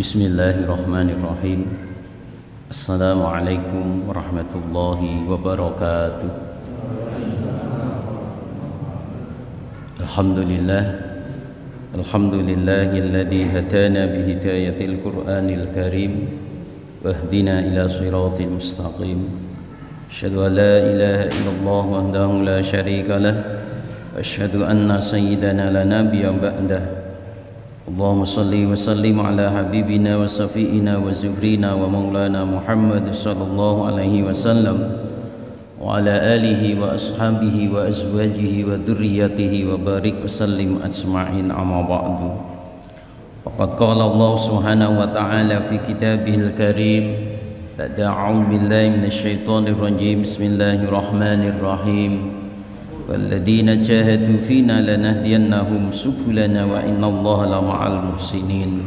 Bismillahirrahmanirrahim. Assalamualaikum warahmatullahi wabarakatuh. Alhamdulillahilladzi hadana bihidayatil Qur'anil Karim wahdina ila siratil mustaqim. Asyhadu an la ilaha illallah wahdahu la syarika lah wa asyhadu anna sayyidana la nabiyya ba'dah. Allahumma salli wa sallim ala habibina wa safiina wa zuhrina wa maulana Muhammad sallallahu alaihi wasallam wa ala alihi wa ashabihi wa azwajihi wa dhurriyyatihi wa barik wa sallim ajma'in amma ba'du. Faqad qala Allah subhanahu wa ta'ala fi kitabihil karim ba'da a'udzu billahi minasyaitonir rajim. Bismillahirrahmanirrahim. Walladzina jahadu fina lanahdiyannahum subulana wa innallaha lama'al muhsinin.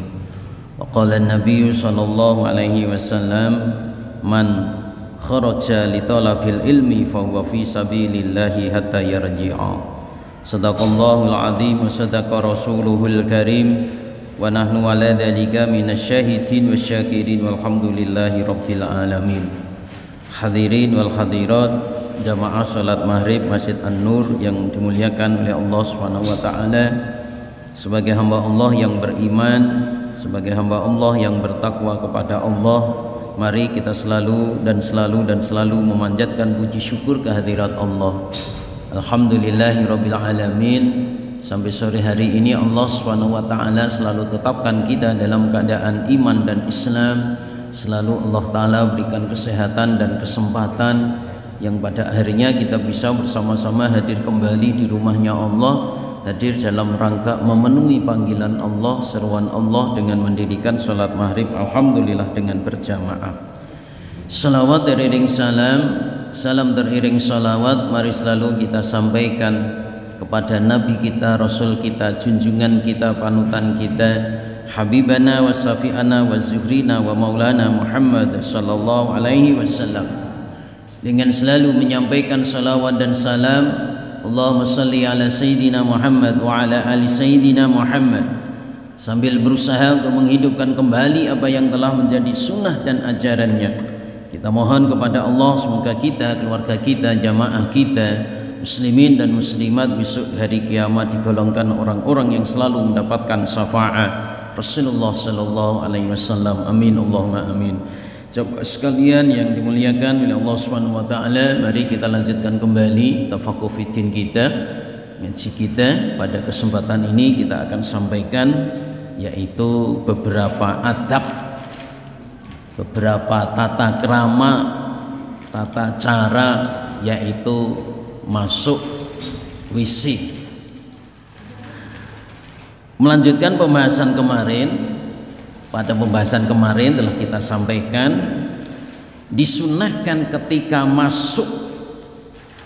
Wa qala an-nabiy sallallahu alaihi wasallam man kharaja li talabil ilmi fa huwa fi sabilillahi hatta yarji'a. Sadaqallahul azim wa sadaqa rasuluhul karim wa nahnu ala dzalika minasyahidin wasyakirin walhamdulillahi rabbil alamin. Hadirin wal hadirat jamaah salat maghrib Masjid An-Nur yang dimuliakan oleh Allah Subhanahu wa taala, sebagai hamba Allah yang beriman, sebagai hamba Allah yang bertakwa kepada Allah, mari kita selalu memanjatkan puji syukur kehadirat Allah. Alhamdulillahirabbil alamin. Sampai sore hari ini Allah Subhanahu wa taala selalu tetapkan kita dalam keadaan iman dan Islam. Selalu Allah taala berikan kesehatan dan kesempatan yang pada akhirnya kita bisa bersama-sama hadir kembali di rumahnya Allah, hadir dalam rangka memenuhi panggilan Allah, seruan Allah dengan mendirikan salat maghrib alhamdulillah dengan berjamaah. Salawat teriring salam, salam teriring salawat mari selalu kita sampaikan kepada Nabi kita, Rasul kita, junjungan kita, panutan kita, Habibana wa Safi'ana wa Zuhrina wa Maulana Muhammad sallallahu alaihi wasallam, dengan selalu menyampaikan salawat dan salam. Allahumma salli ala Sayyidina Muhammad wa ala ali Sayyidina Muhammad, sambil berusaha untuk menghidupkan kembali apa yang telah menjadi sunnah dan ajarannya. Kita mohon kepada Allah semoga kita, keluarga kita, jamaah kita, muslimin dan muslimat besok hari kiamat digolongkan orang-orang yang selalu mendapatkan syafaat Rasulullah sallallahu alaihi wasallam. Amin Allahumma amin. Coba sekalian yang dimuliakan oleh Allah Subhanahu wa taala, mari kita lanjutkan kembali tafaqquh fiddin kita, ngaji kita. Pada kesempatan ini kita akan sampaikan yaitu beberapa adab, beberapa tata krama, tata cara yaitu masuk WC. Melanjutkan pembahasan kemarin. Pada pembahasan kemarin telah kita sampaikan disunahkan ketika masuk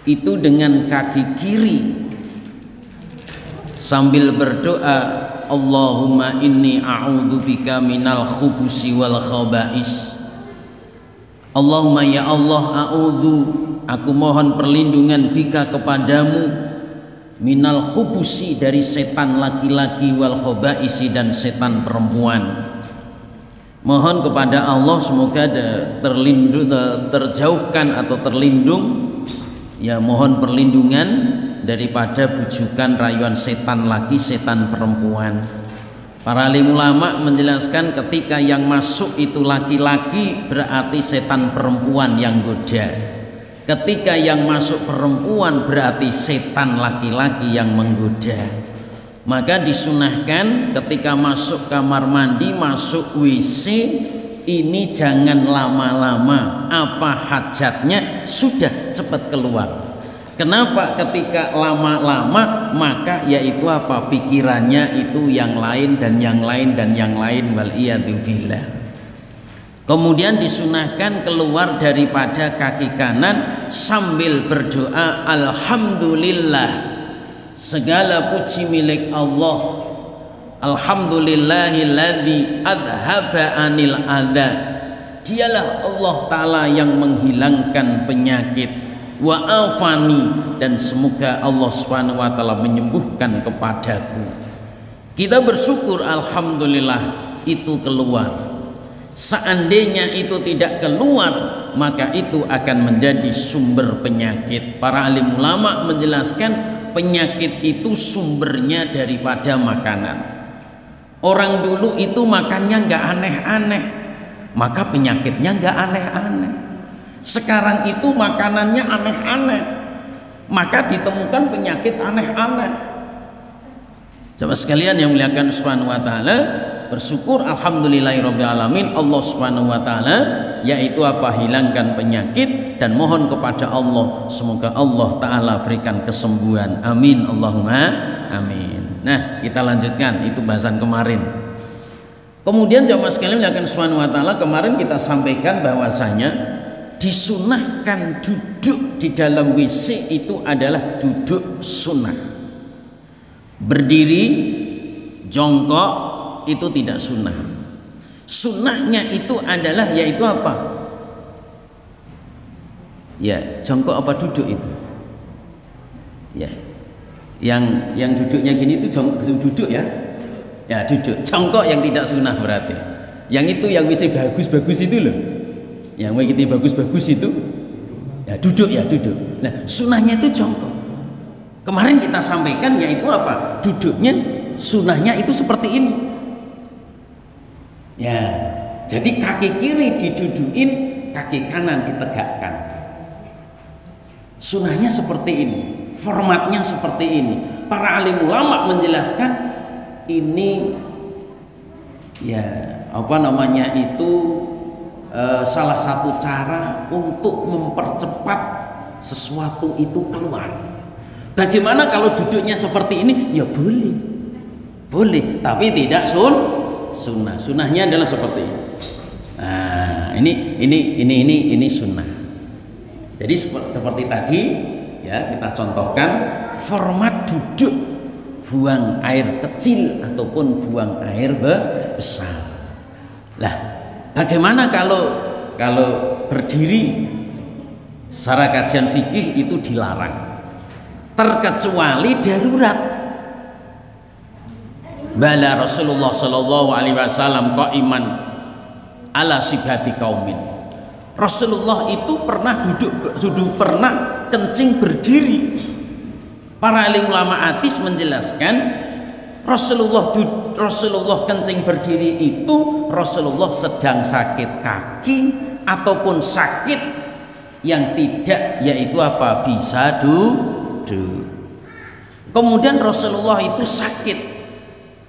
itu dengan kaki kiri sambil berdoa, Allahumma inni a'udzubika minal khubusi wal khaba'is. Allahumma ya Allah, aku mohon perlindungan bika kepadamu, minal khubusi dari setan laki-laki, wal khaba'isi dan setan perempuan. Mohon kepada Allah semoga terjauhkan atau terlindung, ya mohon perlindungan daripada bujukan rayuan setan laki, setan perempuan. Para alim ulama menjelaskan ketika yang masuk itu laki-laki berarti setan perempuan yang goda. Ketika yang masuk perempuan berarti setan laki-laki yang menggoda. Maka disunahkan ketika masuk kamar mandi, masuk WC ini jangan lama-lama. Apa hajatnya sudah cepat keluar. Kenapa ketika lama-lama? Maka yaitu apa, pikirannya itu yang lain dan yang lain dan yang lain, wal iyadu billah. Kemudian disunahkan keluar daripada kaki kanan sambil berdoa, alhamdulillah, segala puji milik Allah. Alhamdulillahilladzi adhaba anil adha. Dialah Allah Ta'ala yang menghilangkan penyakit. Wa afani, dan semoga Allah Subhanahu wa Ta'ala menyembuhkan kepadaku. Kita bersyukur alhamdulillah itu keluar. Seandainya itu tidak keluar, maka itu akan menjadi sumber penyakit. Para alim ulama menjelaskan penyakit itu sumbernya daripada makanan. Orang dulu itu makannya nggak aneh-aneh, maka penyakitnya nggak aneh-aneh. Sekarang itu makanannya aneh-aneh, maka ditemukan penyakit aneh-aneh. Jamaah sekalian yang muliakan subhanahu wa ta'ala, bersyukur alhamdulillahirabbil alamin, Allah subhanahu wa ta'ala yaitu apa, hilangkan penyakit, dan mohon kepada Allah semoga Allah ta'ala berikan kesembuhan, amin Allahumma amin. Nah, kita lanjutkan, itu bahasan kemarin. Kemudian jamaah sekalian muliakan subhanahu wa ta'ala, kemarin kita sampaikan bahwasanya disunahkan duduk di dalam WC itu adalah duduk sunnah. Berdiri, jongkok itu tidak sunnah. Sunnahnya itu adalah yaitu apa? Ya, jongkok apa duduk itu? Ya, yang duduknya gini itu duduk ya? Ya duduk. Jongkok yang tidak sunnah berarti. Yang itu yang bisa bagus-bagus itu loh. Yang begitu bagus-bagus itu, ya duduk ya duduk. Nah, sunnahnya itu jongkok. Kemarin kita sampaikan yaitu apa? Duduknya sunnahnya itu seperti ini. Ya, jadi kaki kiri didudukin, kaki kanan ditegakkan. Sunnahnya seperti ini, formatnya seperti ini. Para alim ulama menjelaskan ini ya apa namanya itu salah satu cara untuk mempercepat sesuatu itu keluar. Bagaimana kalau duduknya seperti ini? Ya boleh, boleh, tapi tidak sunnah. Sunnahnya adalah seperti ini. Nah, ini sunnah. Jadi seperti tadi ya kita contohkan format duduk, buang air kecil ataupun buang air besar. Lah, bagaimana kalau berdiri? Secara kajian fikih itu dilarang, terkecuali darurat. Bala Rasulullah sallallahu alaihi wasallam qaiman ala sibhati qaumin. Rasulullah itu pernah duduk pernah kencing berdiri. Para alim ulama hadis menjelaskan Rasulullah kencing berdiri itu Rasulullah sedang sakit kaki ataupun sakit yang tidak yaitu apa bisa duduk. Kemudian Rasulullah itu sakit,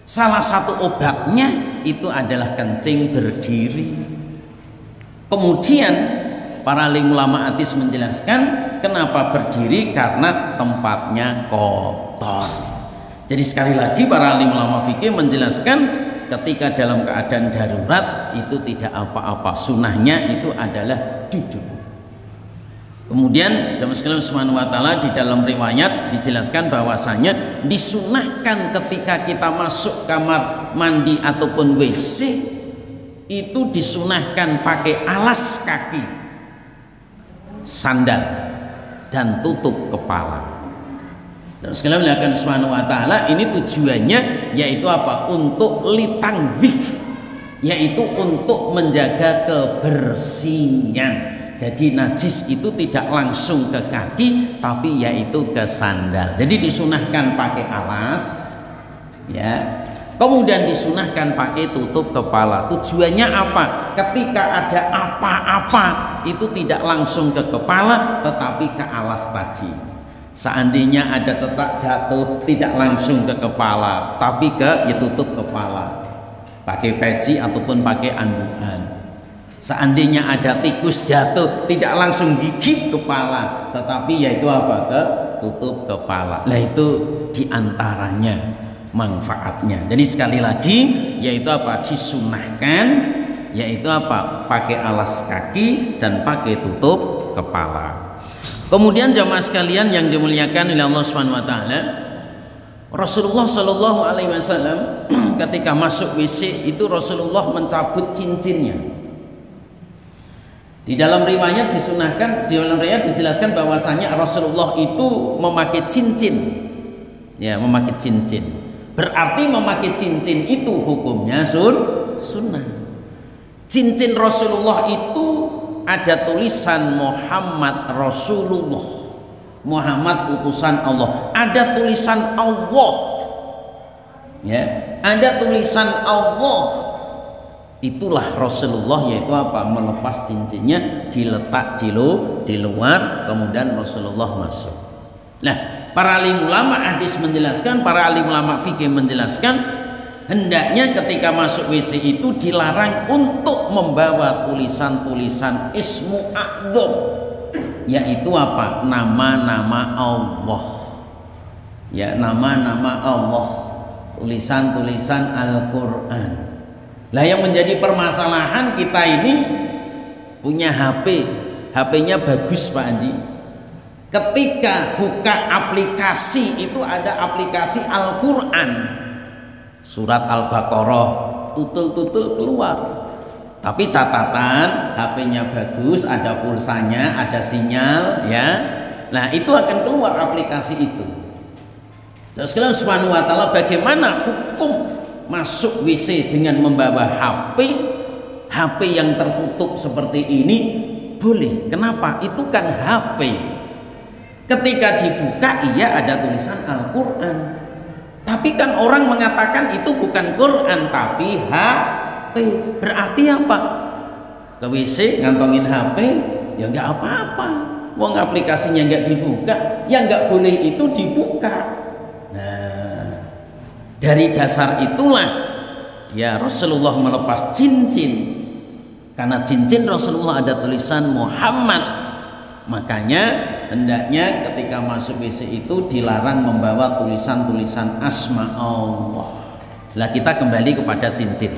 salah satu obatnya itu adalah kencing berdiri. Kemudian para alim ulama hadis menjelaskan kenapa berdiri, karena tempatnya kotor. Jadi sekali lagi para alim ulama fikih menjelaskan ketika dalam keadaan darurat itu tidak apa-apa, sunnahnya itu adalah duduk. Kemudian jamaah sekalian subhanahu wa ta'ala di dalam riwayat dijelaskan bahwasanya disunahkan ketika kita masuk kamar mandi ataupun WC itu disunahkan pakai alas kaki, sandal, dan tutup kepala. Jamaah sekalian muliakan subhanahu wa ta'ala, ini tujuannya yaitu apa? Untuk litangwif, yaitu untuk menjaga kebersihan. Jadi najis itu tidak langsung ke kaki, tapi yaitu ke sandal. Jadi disunahkan pakai alas, ya. Kemudian disunahkan pakai tutup kepala. Tujuannya apa? Ketika ada apa-apa itu tidak langsung ke kepala, tetapi ke alas tadi. Seandainya ada cecak jatuh, tidak langsung ke kepala, tapi ke tutup kepala. Pakai peci ataupun pakai anduan. Seandainya ada tikus jatuh, tidak langsung gigit kepala, tetapi yaitu apa? Ke tutup kepala. Nah itu diantaranya manfaatnya. Jadi sekali lagi yaitu apa? Disunahkan yaitu apa? Pakai alas kaki dan pakai tutup kepala. Kemudian jamaah sekalian yang dimuliakan oleh Allah Subhanahu wa taala, Rasulullah Shallallahu alaihi wasallam ketika masuk WC itu Rasulullah mencabut cincinnya. Di dalam riwayat disunahkan, di dalam riwayat dijelaskan bahwasanya Rasulullah itu memakai cincin. Ya, memakai cincin. Berarti memakai cincin itu hukumnya sunnah. Cincin Rasulullah itu ada tulisan Muhammad Rasulullah, Muhammad utusan Allah, ada tulisan Allah, ya, ada tulisan Allah. Itulah Rasulullah, yaitu apa? Melepas cincinnya, diletak di luar, kemudian Rasulullah masuk. Nah, para alim ulama hadis menjelaskan, para alim ulama fikih menjelaskan, hendaknya ketika masuk WC itu dilarang untuk membawa tulisan-tulisan ismu a'dzam, yaitu apa? Nama-nama Allah, ya, nama-nama Allah, tulisan-tulisan Al-Quran. Lah yang menjadi permasalahan, kita ini punya HP-nya bagus Pak Haji. Ketika buka aplikasi itu ada aplikasi Al-Quran, surat Al-Baqarah, tutul-tutul keluar. Tapi catatan HP-nya bagus, ada pulsanya, ada sinyal, ya. Nah, itu akan keluar aplikasi itu. Terus sekalian subhanahu wa ta'ala, bagaimana hukum masuk WC dengan membawa HP yang tertutup seperti ini? Boleh. Kenapa? Itu kan HP. Ketika dibuka, iya ada tulisan Al-Quran. Tapi kan orang mengatakan itu bukan Quran tapi HP. Berarti apa? Ke WC ngantongin HP, ya nggak apa-apa. Wong aplikasinya nggak dibuka, ya nggak boleh itu dibuka. Nah, dari dasar itulah ya Rasulullah melepas cincin, karena cincin Rasulullah ada tulisan Muhammad. Makanya hendaknya ketika masuk WC itu dilarang membawa tulisan-tulisan asma Allah. Lah kita kembali kepada cincin.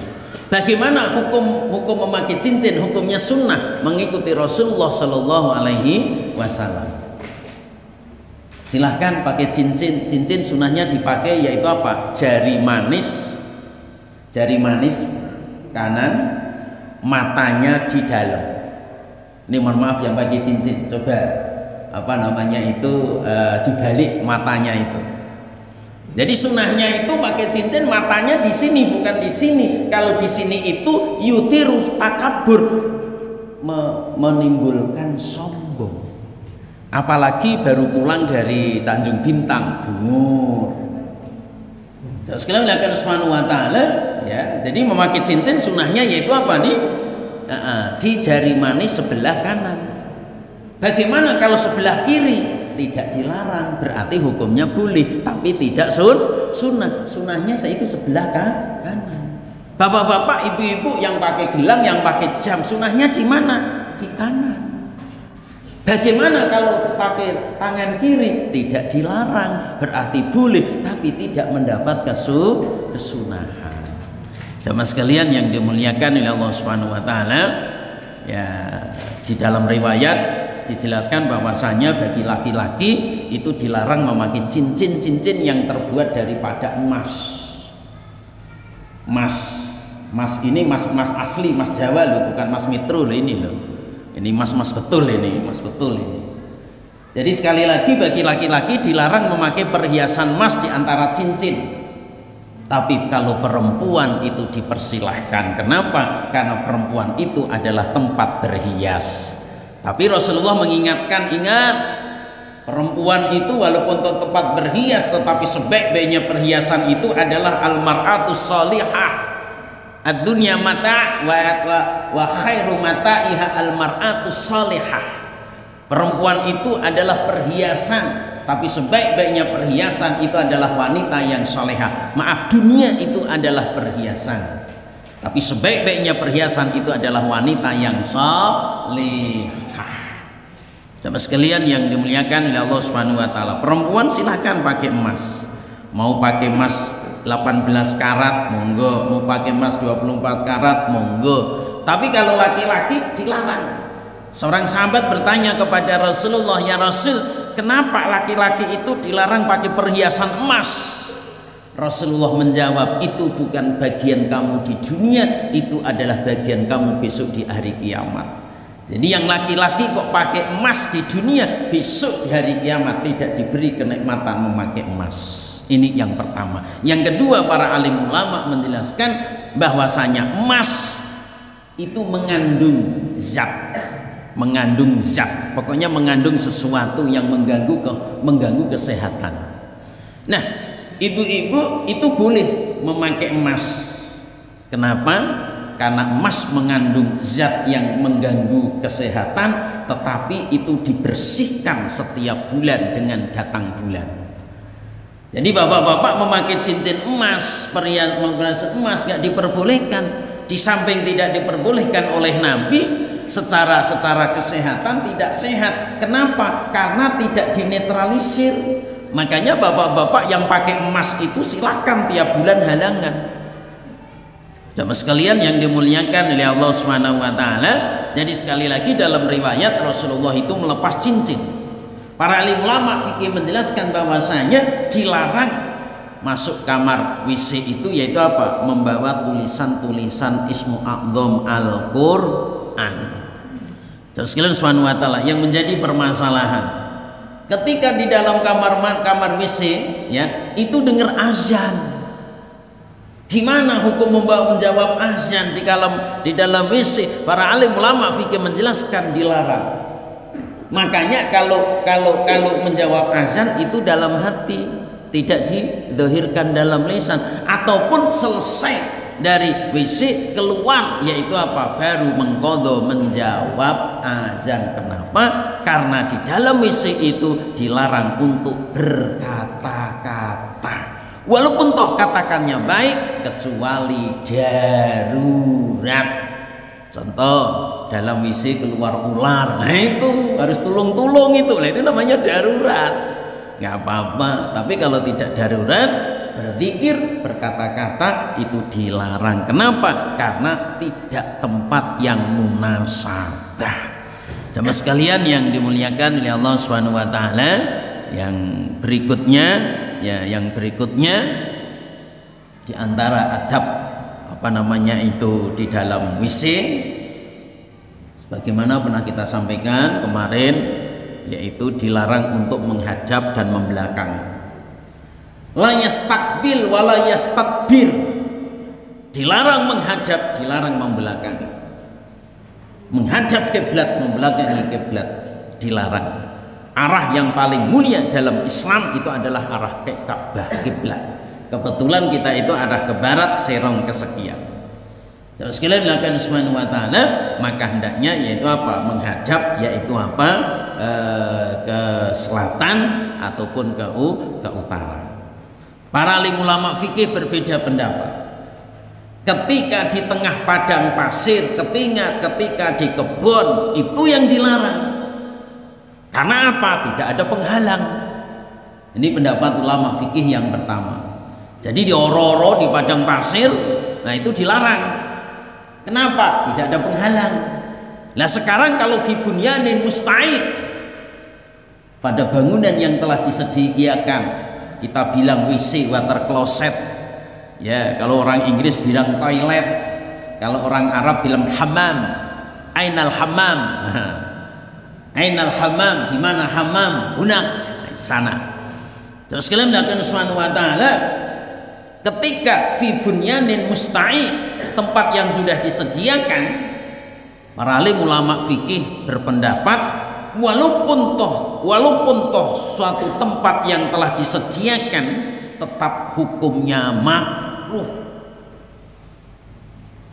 Bagaimana hukum memakai cincin? Hukumnya sunnah, mengikuti Rasulullah Shallallahu Alaihi Wasallam. Silahkan pakai cincin. Cincin sunnahnya dipakai yaitu apa? Jari manis kanan, matanya di dalam. Ini mohon maaf yang pakai cincin, coba apa namanya itu dibalik matanya itu. Jadi sunnahnya itu pakai cincin, matanya di sini bukan di sini. Kalau di sini itu yuthiru takabur, menimbulkan sombong. Apalagi baru pulang dari Tanjung Bintang, bungur. Sekalian melihatkan subhanahu wa ta'ala, ya. Jadi memakai cincin sunnahnya yaitu apa nih? Di jari manis sebelah kanan. Bagaimana kalau sebelah kiri? Tidak dilarang, berarti hukumnya boleh, tapi tidak sunnah. Sunnahnya itu sebelah kanan. Bapak-bapak, ibu-ibu yang pakai gelang, yang pakai jam, sunnahnya di mana? Di kanan. Bagaimana kalau pakai tangan kiri? Tidak dilarang, berarti boleh, tapi tidak mendapat kesunahan. Jamaah sekalian yang dimuliakan oleh Allah Subhanahu wa taala, ya, di dalam riwayat dijelaskan bahwasanya bagi laki-laki itu dilarang memakai cincin-cincin yang terbuat daripada emas. Mas ini mas asli, mas Jawa loh, bukan mas Metro loh ini loh. Ini mas betul ini, mas betul ini. Jadi sekali lagi bagi laki-laki dilarang memakai perhiasan emas di antara cincin. Tapi kalau perempuan itu dipersilahkan. Kenapa? Karena perempuan itu adalah tempat berhias. Tapi Rasulullah mengingatkan, ingat, perempuan itu walaupun tempat berhias, tetapi sebaik-baiknya perhiasan itu adalah al-mar'atus sholihah. Ad-dunya mata' wa khairu mata'iha al-mar'atus sholihah. Perempuan itu adalah perhiasan, tapi sebaik-baiknya perhiasan itu adalah wanita yang solehah. Maaf, dunia itu adalah perhiasan, tapi sebaik-baiknya perhiasan itu adalah wanita yang solehah. Sama sekalian yang dimuliakan oleh Allah Subhanahu wa taala, perempuan silahkan pakai emas. Mau pakai emas 18 karat monggo, mau pakai emas 24 karat monggo. Tapi kalau laki-laki dilarang. Seorang sahabat bertanya kepada Rasulullah, "Ya Rasul, kenapa laki-laki itu dilarang pakai perhiasan emas?" Rasulullah menjawab, "Itu bukan bagian kamu di dunia, itu adalah bagian kamu besok di hari kiamat." Jadi yang laki-laki kok pakai emas di dunia, besok di hari kiamat tidak diberi kenikmatan memakai emas. Ini yang pertama. Yang kedua, para alim ulama menjelaskan bahwasanya emas itu mengandung zat, pokoknya mengandung sesuatu yang mengganggu kesehatan. Nah, ibu-ibu itu boleh memakai emas. Kenapa? Karena emas mengandung zat yang mengganggu kesehatan, tetapi itu dibersihkan setiap bulan dengan datang bulan. Jadi bapak-bapak memakai cincin emas, perhiasan emas nggak diperbolehkan. Di samping tidak diperbolehkan oleh Nabi, secara kesehatan tidak sehat. Kenapa? Karena tidak dinetralisir. Makanya bapak-bapak yang pakai emas itu silakan tiap bulan halangan. Jamaah sekalian yang dimuliakan oleh Allah Subhanahu wa taala. Jadi sekali lagi dalam riwayat Rasulullah itu melepas cincin. Para alim ulama fikih menjelaskan bahwasanya dilarang masuk kamar WC itu yaitu apa? Membawa tulisan-tulisan Ismu A'dzam Al-Qur'an. Jadi sekalian Subhanahu wa taala yang menjadi permasalahan ketika di dalam kamar WC ya, itu dengar azan. Gimana hukum menjawab azan di dalam WC? Para alim ulama fikih menjelaskan dilarang. Makanya kalau menjawab azan itu dalam hati, tidak didhahirkan dalam lisan, ataupun selesai dari WC keluar yaitu apa? Baru mengqadha menjawab azan. Kenapa? Karena di dalam WC itu dilarang untuk berkata-kata. Walaupun toh katakannya baik, kecuali darurat. Contoh, dalam WC keluar ular, nah itu harus tulung itu namanya darurat. Nggak apa-apa. Tapi kalau tidak darurat, berzikir, berkata-kata itu dilarang. Kenapa? Karena tidak tempat yang munasabah. Jamaah sekalian yang dimuliakan oleh Allah Subhanahu wa taala, yang berikutnya di antara adab di dalam WC, sebagaimana pernah kita sampaikan kemarin, yaitu dilarang untuk menghadap dan membelakang. La yastaqbil wa la yastadbir. Dilarang menghadap, dilarang membelakangi. Menghadap kiblat, membelakangi kiblat dilarang. Arah yang paling mulia dalam Islam itu adalah arah ke Ka'bah, kiblat. Kebetulan kita itu arah ke barat, serong kesekian. Terus sekalian dilakukan Subhanahu wa taala, maka hendaknya yaitu apa? Menghadap yaitu apa? Ke selatan ataupun ke utara. Para alim ulama fikih berbeda pendapat. Ketika di tengah padang pasir, ketika di kebun, itu yang dilarang. Karena apa? Tidak ada penghalang. Ini pendapat ulama fikih yang pertama. Jadi di oro-oro di padang pasir, nah itu dilarang. Kenapa? Tidak ada penghalang. Nah sekarang kalau fi bunyanin musta'id, pada bangunan yang telah disediakan, kita bilang WC, water closet. Ya, kalau orang Inggris bilang toilet, kalau orang Arab bilang hammam. Ainal hammam. Ainal hammam, di mana hammam? Hunak, di sana. Terus kalian melakukan Subhanahu wa taala, ketika fi bunyanin musta'id, tempat yang sudah disediakan, para alim ulama fikih berpendapat walaupun toh suatu tempat yang telah disediakan tetap hukumnya makruh.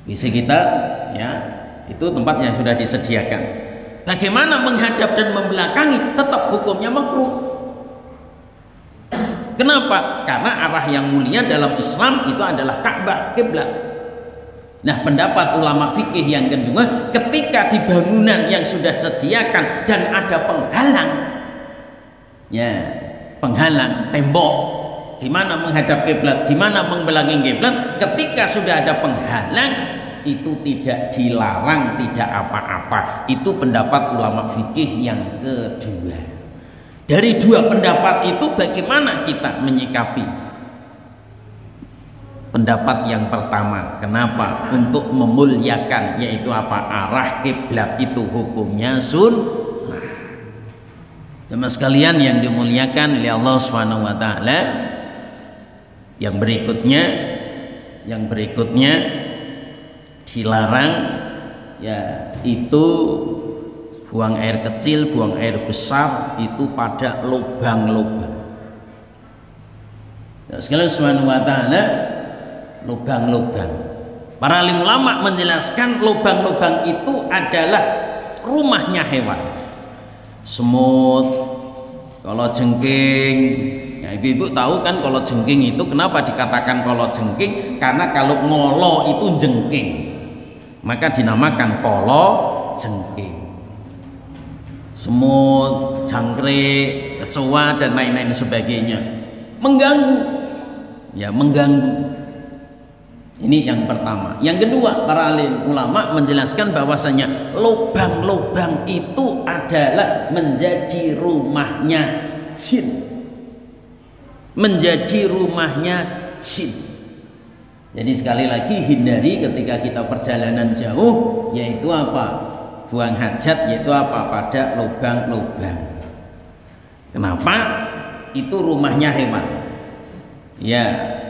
Bisa kita ya, itu tempat yang sudah disediakan. Bagaimana menghadap dan membelakangi tetap hukumnya makruh. Kenapa? Karena arah yang mulia dalam Islam itu adalah Ka'bah, kiblat. Nah, pendapat ulama fikih yang kedua, ketika di bangunan yang sudah disediakan dan ada penghalang, ya, penghalang tembok, gimana menghadap kiblat, gimana membelakangi kiblat, ketika sudah ada penghalang, itu tidak dilarang, tidak apa-apa. Itu pendapat ulama fikih yang kedua. Dari dua pendapat itu bagaimana kita menyikapi? Pendapat yang pertama, kenapa? Untuk memuliakan, yaitu apa? Arah kiblat itu hukumnya sunnah. Jemaah sekalian yang dimuliakan oleh Allah Subhanahu wa taala, Yang berikutnya dilarang ya itu buang air kecil, buang air besar itu pada lubang-lubang. Sekalian subhanahu wa ta'ala, lubang-lubang. Para alim ulama menjelaskan lubang-lubang itu adalah rumahnya hewan. Semut, kalau jengking, ya ibu-ibu tahu kan kalau jengking itu kenapa dikatakan kalau jengking? Karena kalau ngolo itu jengking, maka dinamakan kolo jengking. Semut, jangkrik, kecoa dan lain-lain sebagainya mengganggu, ya mengganggu. Ini yang pertama. Yang kedua, para alim ulama menjelaskan bahwasanya lubang-lubang itu adalah menjadi rumahnya jin. Menjadi rumahnya jin. Jadi sekali lagi hindari ketika kita perjalanan jauh, yaitu apa? Buang hajat, yaitu apa? Pada lubang-lubang. Kenapa? Itu rumahnya hewan. Ya,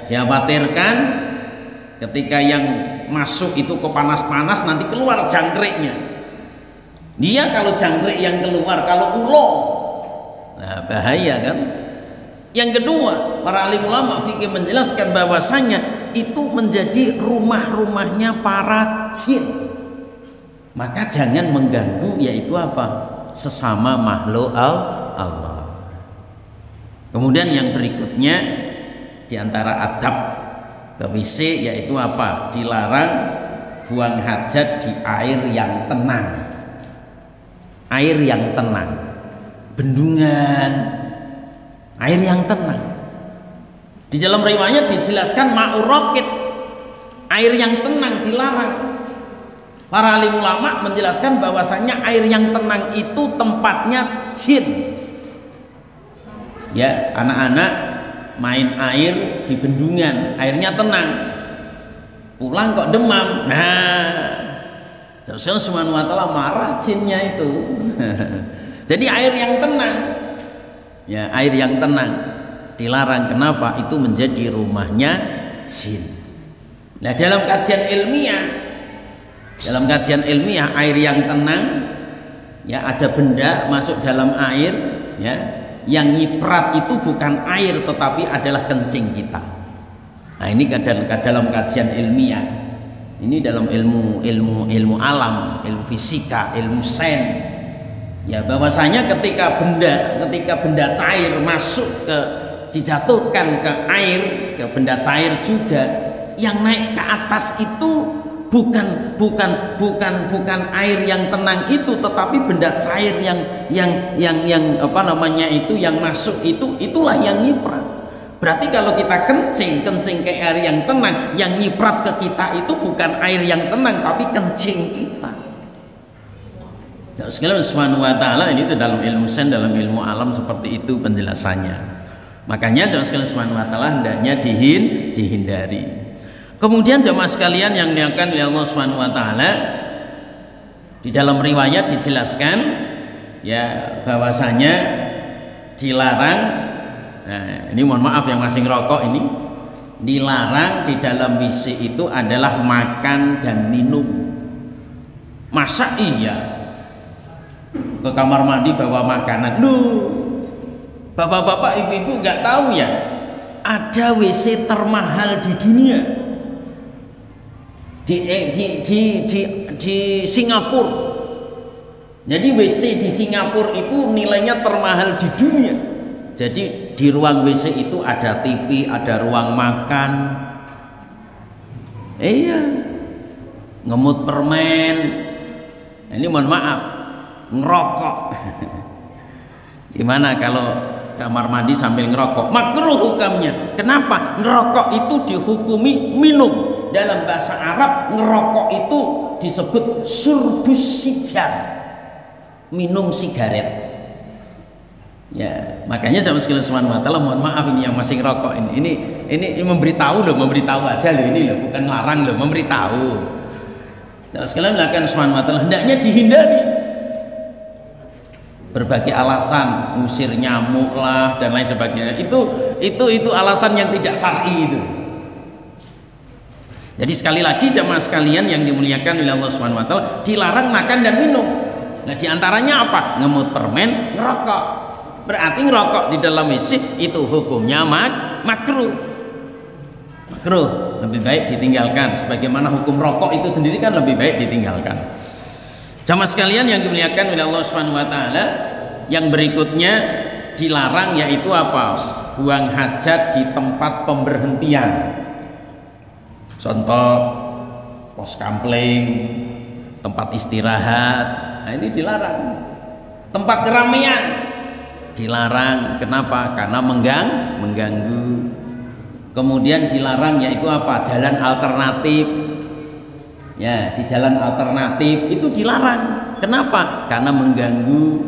dikhawatirkan ketika yang masuk itu ke panas-panas nanti keluar jangkriknya. Dia kalau jangkrik yang keluar, kalau ulo, nah bahaya kan. Yang kedua, para alim ulama fikih menjelaskan bahwasanya itu menjadi rumah-rumahnya para jin. Maka jangan mengganggu, yaitu apa? Sesama makhluk Allah. Kemudian yang berikutnya diantara adab ke WC yaitu apa? Dilarang buang hajat di air yang tenang. Air yang tenang, bendungan, air yang tenang. Di dalam riwayat dijelaskan ma'ur raqid, air yang tenang dilarang. Para alim ulama menjelaskan bahwasanya air yang tenang itu tempatnya jin. Ya, anak-anak main air di bendungan, airnya tenang, pulang kok demam. Nah, Allah Subhanahu wa ta'ala marah jinnya itu. Jadi air yang tenang, ya air yang tenang dilarang. Kenapa? Itu menjadi rumahnya jin. Nah, dalam kajian ilmiah air yang tenang, ya ada benda masuk dalam air, ya yang nyiprat itu bukan air tetapi adalah kencing kita. Nah ini dalam kajian ilmiah, ini dalam ilmu alam, ilmu fisika, ilmu sains, ya bahwasanya ketika benda cair masuk dijatuhkan ke air, ke benda cair juga, yang naik ke atas itu bukan air yang tenang itu, tetapi benda cair yang apa namanya itu yang masuk itulah yang nyiprat. Berarti kalau kita kencing ke air yang tenang, yang nyiprat ke kita itu bukan air yang tenang tapi kencing kita. Sekalian Subhanahu wa ta'ala, ini itu dalam ilmu sains, dalam ilmu alam seperti itu penjelasannya. Makanya sekalian Subhanahu wa ta'ala hendaknya dihindari. Kemudian jemaah sekalian yang dimuliakan oleh Allah Subhanahu wa ta'ala, di dalam riwayat dijelaskan ya bahwasanya dilarang, nah ini mohon maaf yang masih ngerokok ini, dilarang di dalam WC itu adalah makan dan minum. Masa iya ke kamar mandi bawa makanan? Loh, bapak-bapak ibu-ibu nggak tahu ya, ada WC termahal di dunia. Di Singapura. Jadi WC di Singapura itu nilainya termahal di dunia. Jadi di ruang WC itu ada TV, ada ruang makan. Iya. Ngemut permen. Ini mohon maaf, ngerokok. Gimana kalau kamar mandi sambil ngerokok? Makruh hukumnya. Kenapa? Ngerokok itu dihukumi minum. Dalam bahasa Arab ngerokok itu disebut surbus sijar, minum sigaret. Ya, makanya jamaah sekalian Subhanahu wa ta'ala, mohon maaf ini yang masih ngerokok ini memberitahu aja loh, ini loh, bukan larang loh, memberitahu. Jamaah sekalian melakukan Subhanahu wa ta'ala hendaknya dihindari. berbagai alasan, ngusir nyamuk lah dan lain sebagainya. Itu alasan yang tidak syar'i itu. Jadi sekali lagi jamaah sekalian yang dimuliakan oleh Allah Subhanahu wa taala, dilarang makan dan minum. Nah, diantaranya apa? Ngemut permen, ngerokok. Berarti ngerokok di dalam WC itu hukumnya makruh. Makruh, lebih baik ditinggalkan. Sebagaimana hukum rokok itu sendiri kan lebih baik ditinggalkan. Jamaah sekalian yang dimuliakan oleh Allah Subhanahu wa taala, yang berikutnya dilarang yaitu apa? Buang hajat di tempat pemberhentian. Contoh pos kampling, tempat istirahat, nah ini dilarang. Tempat keramaian dilarang. Kenapa? Karena mengganggu. Kemudian dilarang yaitu apa? Jalan alternatif. Ya, di jalan alternatif itu dilarang. Kenapa? Karena mengganggu.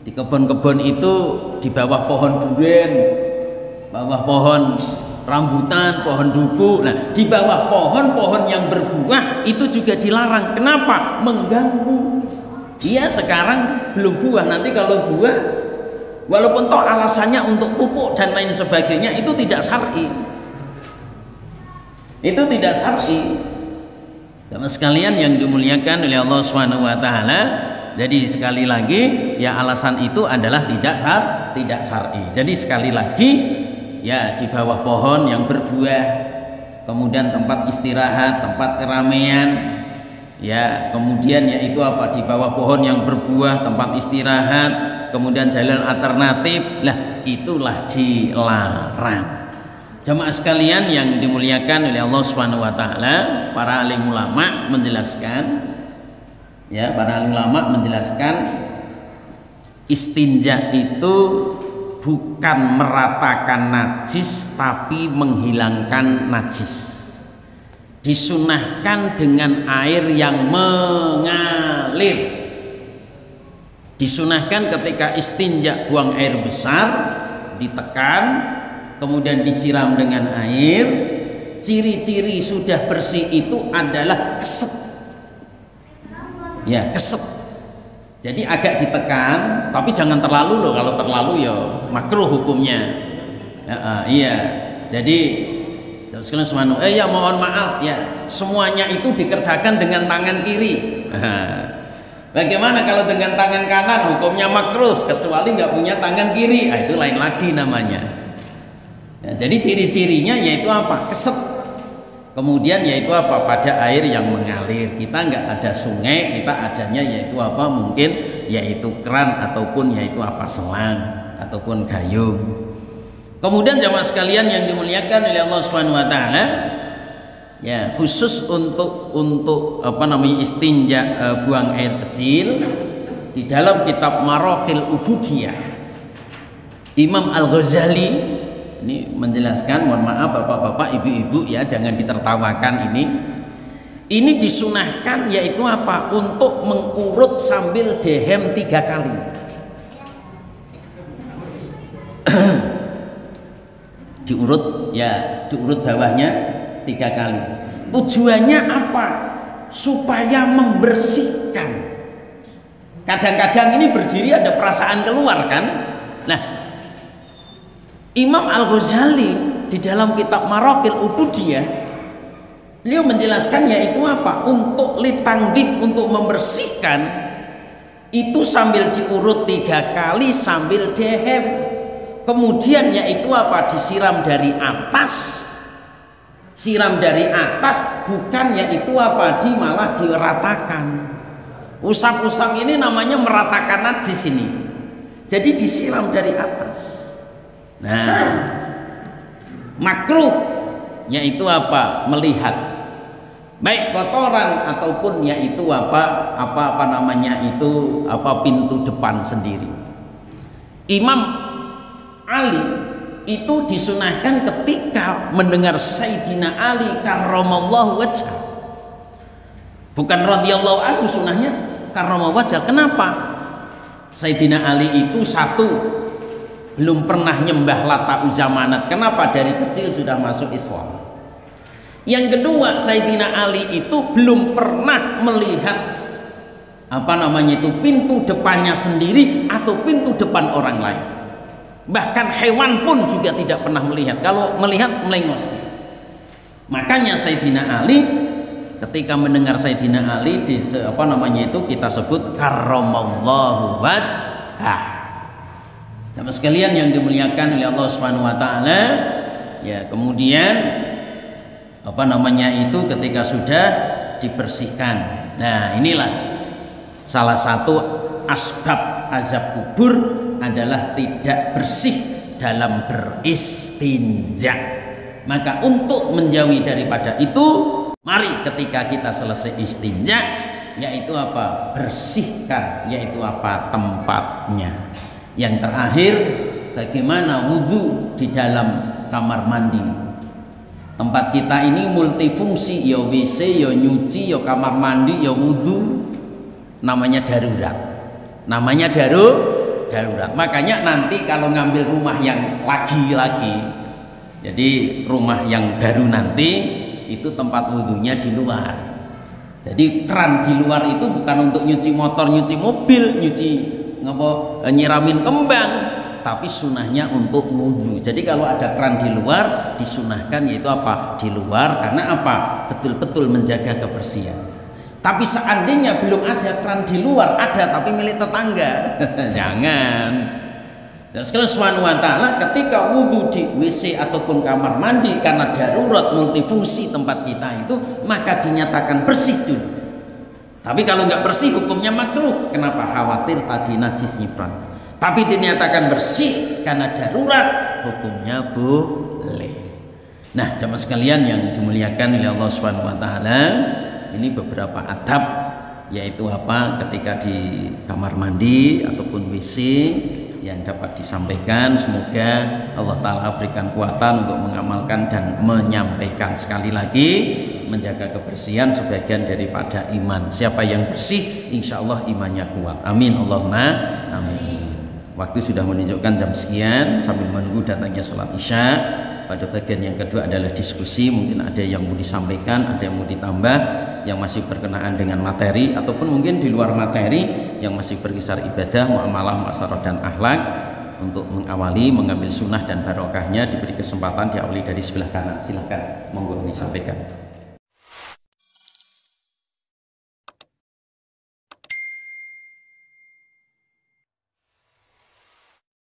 Di kebun-kebun itu di bawah pohon durian, bawah pohon rambutan, pohon duku. Nah, di bawah pohon-pohon yang berbuah itu juga dilarang. Kenapa? Mengganggu. Iya, sekarang belum buah, nanti kalau buah, walaupun toh alasannya untuk pupuk dan lain sebagainya, itu tidak syar'i. Itu tidak syar'i. Sama sekalian yang dimuliakan oleh Allah Subhanahu wa taala, jadi sekali lagi ya alasan itu adalah tidak syar'i. Jadi sekali lagi ya di bawah pohon yang berbuah, kemudian tempat istirahat, tempat keramaian, ya kemudian yaitu apa? Di bawah pohon yang berbuah, tempat istirahat, kemudian jalan alternatif, lah itulah dilarang. Jamaah sekalian yang dimuliakan oleh Allah Subhanahu wa taala, para alim ulama menjelaskan, ya para alim ulama menjelaskan istinja itu bukan meratakan najis tapi menghilangkan najis. Disunahkan dengan air yang mengalir. Disunahkan ketika istinja buang air besar, ditekan, kemudian disiram dengan air. Ciri-ciri sudah bersih itu adalah keset. Ya, keset. Jadi agak ditekan, tapi jangan terlalu loh. Kalau terlalu ya makruh hukumnya. Iya. Jadi sekalian semanu, ya mohon maaf ya, semuanya itu dikerjakan dengan tangan kiri. Bagaimana kalau dengan tangan kanan? Hukumnya makruh, kecuali nggak punya tangan kiri. Nah, itu lain lagi namanya. Ya, jadi ciri-cirinya yaitu apa? Keset. Kemudian yaitu apa? Pada air yang mengalir. Kita nggak ada sungai, kita adanya yaitu apa? Mungkin yaitu keran ataupun yaitu apa? Selang ataupun gayung. Kemudian jamaah sekalian yang dimuliakan oleh Allah Subhanahu wa taala, ya khusus untuk apa namanya istinja buang air kecil, di dalam kitab Maraqil Ubudiyah Imam Al-Ghazali ini menjelaskan, mohon maaf bapak-bapak, ibu-ibu ya, jangan ditertawakan ini. Ini disunahkan yaitu apa? Untuk mengurut sambil dehem 3 kali. Diurut ya, diurut bawahnya 3 kali. Tujuannya apa? Supaya membersihkan. Kadang-kadang ini berdiri ada perasaan keluar kan? Nah, Imam Al-Ghazali di dalam kitab Maraqil Ubudiyah beliau menjelaskan yaitu apa? Untuk litanggif, untuk membersihkan itu sambil diurut 3 kali sambil dehem. Kemudian yaitu apa? Disiram dari atas. Siram dari atas, bukan yaitu apa? Malah diratakan. Usap-usap ini namanya meratakan najis ini. Jadi disiram dari atas. Nah, makruh yaitu apa? Melihat baik kotoran ataupun yaitu apa namanya itu apa pintu depan sendiri. Imam Ali itu disunahkan ketika mendengar Sayyidina Ali karramallahu wajhah, bukan radhiyallahu anhu, sunahnya karramallahu wajhah. Kenapa? Sayyidina Ali itu satu, belum pernah nyembah Lata Uzza Manat. Kenapa? Dari kecil sudah masuk Islam. Yang kedua, Sayyidina Ali itu belum pernah melihat pintu depannya sendiri atau pintu depan orang lain. Bahkan hewan pun juga tidak pernah melihat. Kalau melihat melengos. Makanya Sayyidina Ali ketika mendengar Sayyidina Ali kita sebut karramallahu wajhah. Sama sekalian yang dimuliakan oleh Allah Subhanahu wa taala, ya, kemudian ketika sudah dibersihkan. Nah, inilah salah satu asbab azab kubur adalah tidak bersih dalam beristinja. Maka untuk menjauhi daripada itu, mari ketika kita selesai istinja, yaitu bersihkan, yaitu tempatnya. Yang terakhir, bagaimana wudhu di dalam kamar mandi. Tempat kita ini multifungsi, ya WC, ya nyuci, ya kamar mandi, ya wudhu. Namanya darurat. Darurat. Makanya nanti kalau ngambil rumah yang lagi-lagi, jadi rumah yang baru nanti, itu tempat wudhunya di luar. Jadi keran di luar itu bukan untuk nyuci motor, nyuci mobil, nyiramin kembang, tapi sunahnya untuk wudhu. Jadi kalau ada keran di luar, disunahkan yaitu di luar, karena betul-betul menjaga kebersihan. Tapi seandainya belum ada keran di luar, ada tapi milik tetangga, jangan. Dan sekali Subhanahu wa ta'ala ketika wudhu di WC ataupun kamar mandi karena darurat multifungsi tempat kita itu, maka dinyatakan bersih dulu. Tapi kalau nggak bersih hukumnya makruh. Kenapa? Khawatir tadi najis nyiprat. Tapi dinyatakan bersih karena darurat, hukumnya boleh. Nah, jamaah sekalian yang dimuliakan oleh Allah Subhanahu wa taala, ini beberapa adab, yaitu ketika di kamar mandi ataupun WC yang dapat disampaikan. Semoga Allah Ta'ala berikan kekuatan untuk mengamalkan dan menyampaikan. Sekali lagi, menjaga kebersihan sebagian daripada iman. Siapa yang bersih, insya Allah imannya kuat. Amin, Allahumma amin. Waktu sudah menunjukkan jam sekian. Sambil menunggu datangnya sholat isya, pada bagian yang kedua adalah diskusi. Mungkin ada yang mau disampaikan, ada yang mau ditambah, yang masih berkenaan dengan materi, ataupun mungkin di luar materi yang masih berkisar ibadah, muamalah, muasyarah dan akhlak. Untuk mengawali, mengambil sunnah dan barokahnya, diberi kesempatan diawali dari sebelah kanan. Silahkan, monggo disampaikan.